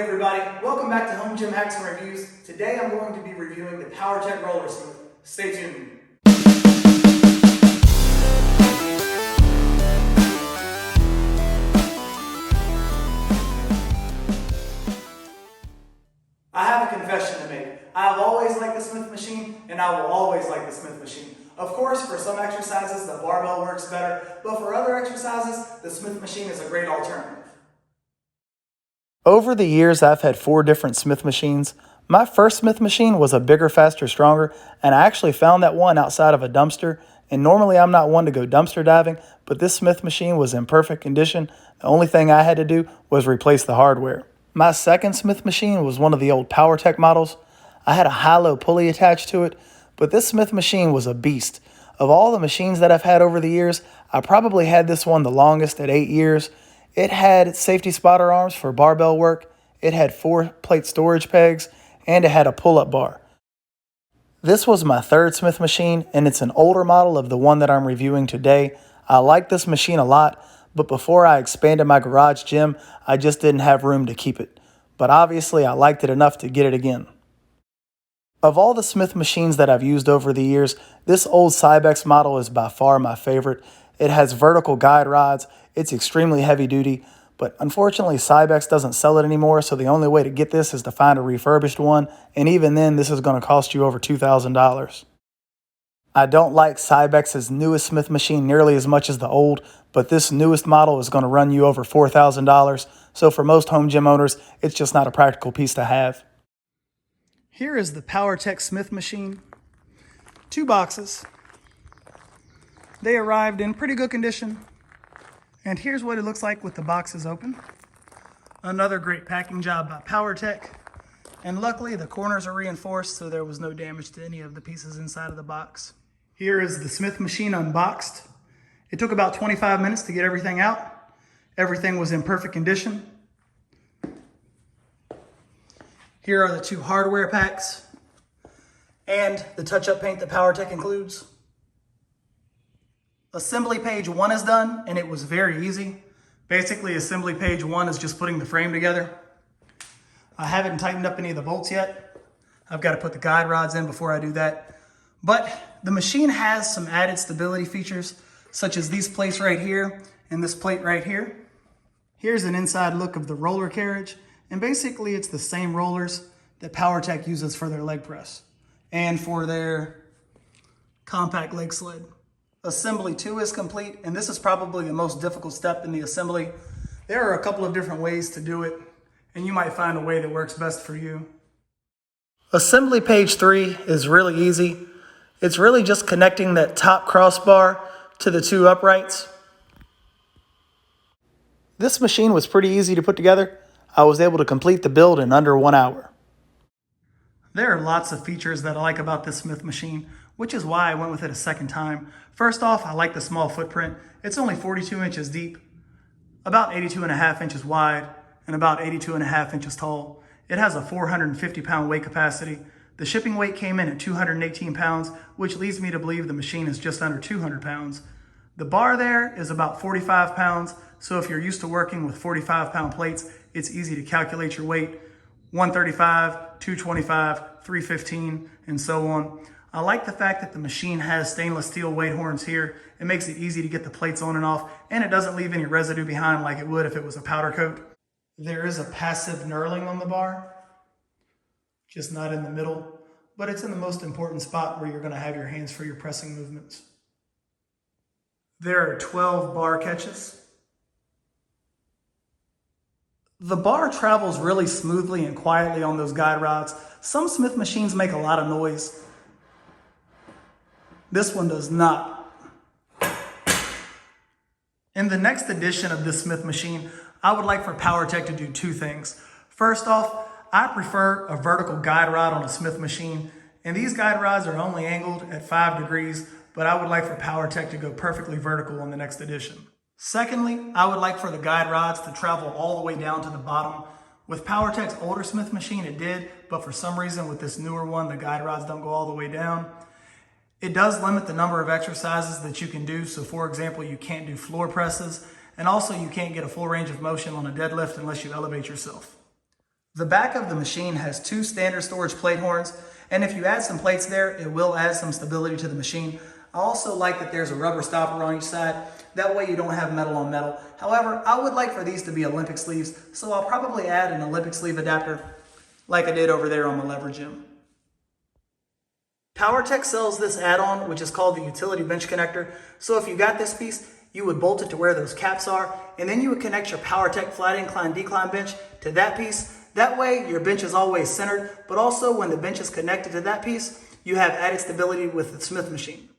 everybody, welcome back to Home Gym Hacks and Reviews. Today I'm going to be reviewing the Powertec Roller Smith. Stay tuned. I have a confession to make. I have always liked the Smith Machine, and I will always like the Smith Machine. Of course, for some exercises, the barbell works better, but for other exercises, the Smith Machine is a great alternative. Over the years, I've had 4 different Smith Machines. My first Smith Machine was a bigger, faster, stronger, and I actually found that one outside of a dumpster. And normally I'm not one to go dumpster diving, but this Smith Machine was in perfect condition. The only thing I had to do was replace the hardware. My second Smith Machine was one of the old Powertec models. I had a high-low pulley attached to it, but this Smith Machine was a beast. Of all the machines that I've had over the years, I probably had this one the longest at 8 years. It had safety spotter arms for barbell work, it had 4 plate storage pegs, and it had a pull-up bar. This was my third Smith Machine, and it's an older model of the one that I'm reviewing today. I like this machine a lot, but before I expanded my garage gym, I just didn't have room to keep it. But obviously I liked it enough to get it again. Of all the Smith Machines that I've used over the years, this old Cybex model is by far my favorite. It has vertical guide rods, it's extremely heavy duty, but unfortunately Cybex doesn't sell it anymore, so the only way to get this is to find a refurbished one, and even then this is going to cost you over $2,000. I don't like Cybex's newest Smith Machine nearly as much as the old, but this newest model is going to run you over $4,000, so for most home gym owners, it's just not a practical piece to have. Here is the Powertec Smith Machine. 2 boxes. They arrived in pretty good condition. And here's what it looks like with the boxes open. Another great packing job by Powertec. And luckily the corners are reinforced, so there was no damage to any of the pieces inside of the box. Here is the Smith Machine unboxed. It took about 25 minutes to get everything out. Everything was in perfect condition. Here are the 2 hardware packs and the touch-up paint that Powertec includes. Assembly page 1 is done, and it was very easy. Basically, assembly page 1 is just putting the frame together. I haven't tightened up any of the bolts yet. I've got to put the guide rods in before I do that. But the machine has some added stability features, such as these plates right here and this plate right here. Here's an inside look of the roller carriage, and basically it's the same rollers that Powertec uses for their leg press and for their compact leg sled. Assembly 2 is complete, and this is probably the most difficult step in the assembly. There are a couple of different ways to do it, and you might find a way that works best for you. Assembly page 3 is really easy. It's really just connecting that top crossbar to the 2 uprights. This machine was pretty easy to put together. I was able to complete the build in under 1 hour. There are lots of features that I like about this Smith Machine, which is why I went with it a second time. First off, I like the small footprint. It's only 42 inches deep, about 82.5 inches wide, and about 82.5 inches tall. It has a 450-pound weight capacity. The shipping weight came in at 218 pounds, which leads me to believe the machine is just under 200 pounds. The bar there is about 45 pounds, so if you're used to working with 45-pound plates, it's easy to calculate your weight. 135, 225, 315, and so on. I like the fact that the machine has stainless steel weight horns here. It makes it easy to get the plates on and off, and it doesn't leave any residue behind like it would if it was a powder coat. There is a passive knurling on the bar, just not in the middle, but it's in the most important spot where you're going to have your hands for your pressing movements. There are 12 bar catches. The bar travels really smoothly and quietly on those guide rods. Some Smith machines make a lot of noise. This one does not. In the next edition of this Smith Machine, I would like for Powertec to do 2 things. First off, I prefer a vertical guide rod on a Smith Machine, and these guide rods are only angled at 5 degrees, but I would like for Powertec to go perfectly vertical on the next edition. Secondly, I would like for the guide rods to travel all the way down to the bottom. With Powertec's older Smith Machine, it did, but for some reason with this newer one, the guide rods don't go all the way down. It does limit the number of exercises that you can do. So for example, you can't do floor presses, and also you can't get a full range of motion on a deadlift unless you elevate yourself. The back of the machine has two standard storage plate horns, and if you add some plates there, it will add some stability to the machine. I also like that there's a rubber stopper on each side. That way you don't have metal on metal. However, I would like for these to be Olympic sleeves, so I'll probably add an Olympic sleeve adapter like I did over there on my lever gym. Powertec sells this add-on, which is called the utility bench connector. So if you got this piece, you would bolt it to where those caps are, and then you would connect your Powertec flat incline decline bench to that piece. That way your bench is always centered, but also when the bench is connected to that piece, you have added stability with the Smith machine.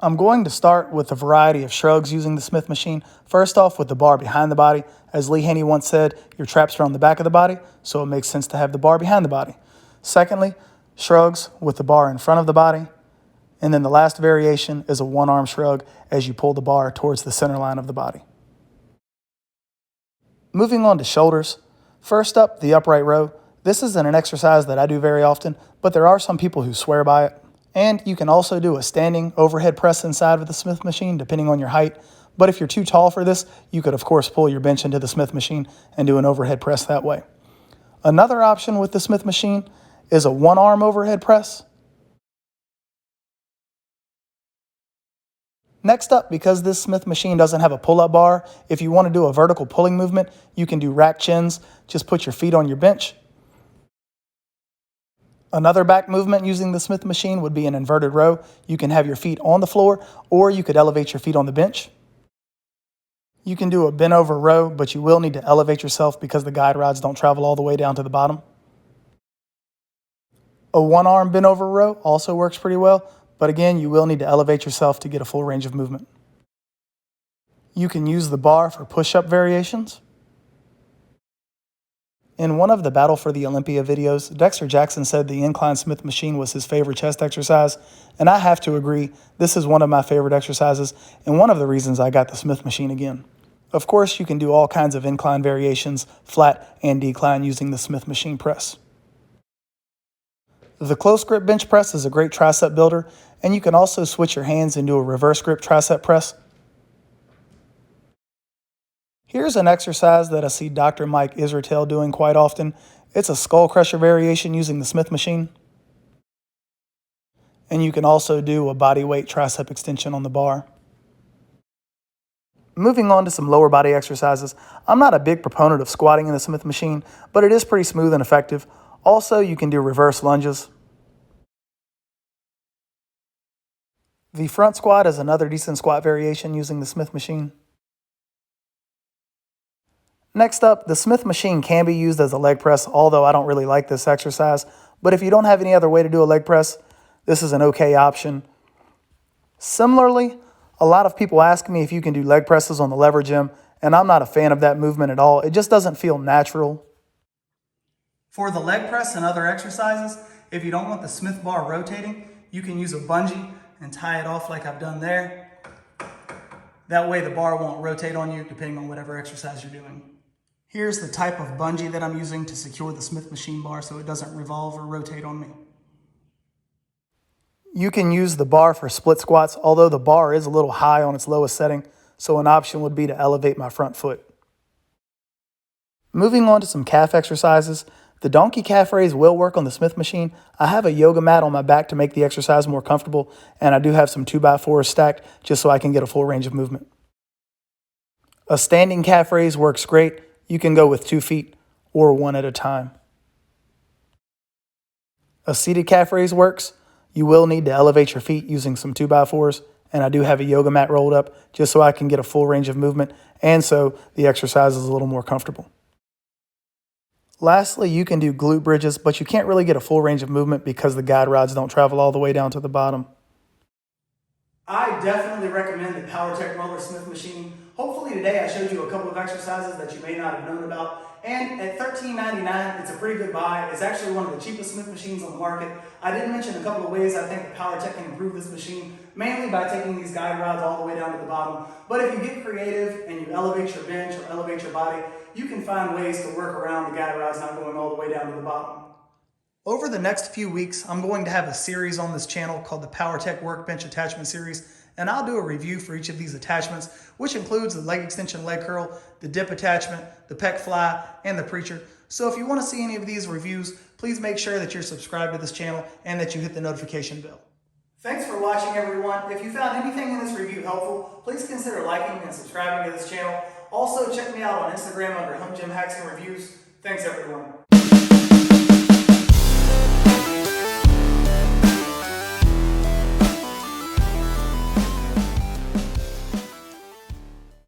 I'm going to start with a variety of shrugs using the Smith machine. First off with the bar behind the body. As Lee Haney once said, your traps are on the back of the body, so it makes sense to have the bar behind the body. Secondly, shrugs with the bar in front of the body. And then the last variation is a one-arm shrug as you pull the bar towards the center line of the body. Moving on to shoulders. First up, the upright row. This isn't an exercise that I do very often, but there are some people who swear by it. And you can also do a standing overhead press inside with the Smith machine, depending on your height. But if you're too tall for this, you could of course pull your bench into the Smith machine and do an overhead press that way. Another option with the Smith machine is a one-arm overhead press. Next up, because this Smith machine doesn't have a pull-up bar, if you want to do a vertical pulling movement, you can do rack chins. Just put your feet on your bench. Another back movement using the Smith machine would be an inverted row. You can have your feet on the floor, or you could elevate your feet on the bench. You can do a bent over row, but you will need to elevate yourself because the guide rods don't travel all the way down to the bottom. A one-arm bent over row also works pretty well, but again, you will need to elevate yourself to get a full range of movement. You can use the bar for push-up variations. In one of the Battle for the Olympia videos, Dexter Jackson said the incline Smith machine was his favorite chest exercise, and I have to agree, this is one of my favorite exercises, and one of the reasons I got the Smith machine again. Of course, you can do all kinds of incline variations, flat and decline, using the Smith machine press. The close grip bench press is a great tricep builder, and you can also switch your hands and do a reverse grip tricep press. Here's an exercise that I see Dr. Mike Israetel doing quite often. It's a skull crusher variation using the Smith machine. And you can also do a body weight tricep extension on the bar. Moving on to some lower body exercises. I'm not a big proponent of squatting in the Smith machine, but it is pretty smooth and effective. Also, you can do reverse lunges. The front squat is another decent squat variation using the Smith machine. Next up, the Smith machine can be used as a leg press, although I don't really like this exercise. But if you don't have any other way to do a leg press, this is an okay option. Similarly, a lot of people ask me if you can do leg presses on the lever gym, and I'm not a fan of that movement at all. It just doesn't feel natural. For the leg press and other exercises, if you don't want the Smith bar rotating, you can use a bungee and tie it off like I've done there. That way the bar won't rotate on you depending on whatever exercise you're doing. Here's the type of bungee that I'm using to secure the Smith machine bar so it doesn't revolve or rotate on me. You can use the bar for split squats, although the bar is a little high on its lowest setting, so an option would be to elevate my front foot. Moving on to some calf exercises. The donkey calf raise will work on the Smith machine. I have a yoga mat on my back to make the exercise more comfortable, and I do have some 2x4s stacked just so I can get a full range of movement. A standing calf raise works great. You can go with 2 feet or one at a time. A seated calf raise works. You will need to elevate your feet using some 2x4s, and I do have a yoga mat rolled up just so I can get a full range of movement, and so the exercise is a little more comfortable. Lastly, you can do glute bridges, but you can't really get a full range of movement because the guide rods don't travel all the way down to the bottom. I definitely recommend the Powertec Roller Smith Machine. Hopefully today I showed you a couple of exercises that you may not have known about. And at $13.99, it's a pretty good buy. It's actually one of the cheapest Smith machines on the market. I did mention a couple of ways I think that Powertec can improve this machine, mainly by taking these guide rods all the way down to the bottom. But if you get creative and you elevate your bench or elevate your body, you can find ways to work around the guide rods not going all the way down to the bottom. Over the next few weeks, I'm going to have a series on this channel called the Powertec Workbench Attachment Series, and I'll do a review for each of these attachments, which includes the leg extension leg curl, the dip attachment, the pec fly, and the preacher. So if you want to see any of these reviews, please make sure that you're subscribed to this channel and that you hit the notification bell. Thanks for watching, everyone. If you found anything in this review helpful, please consider liking and subscribing to this channel. Also, check me out on Instagram under Home Gym Hacks and Reviews. Thanks, everyone.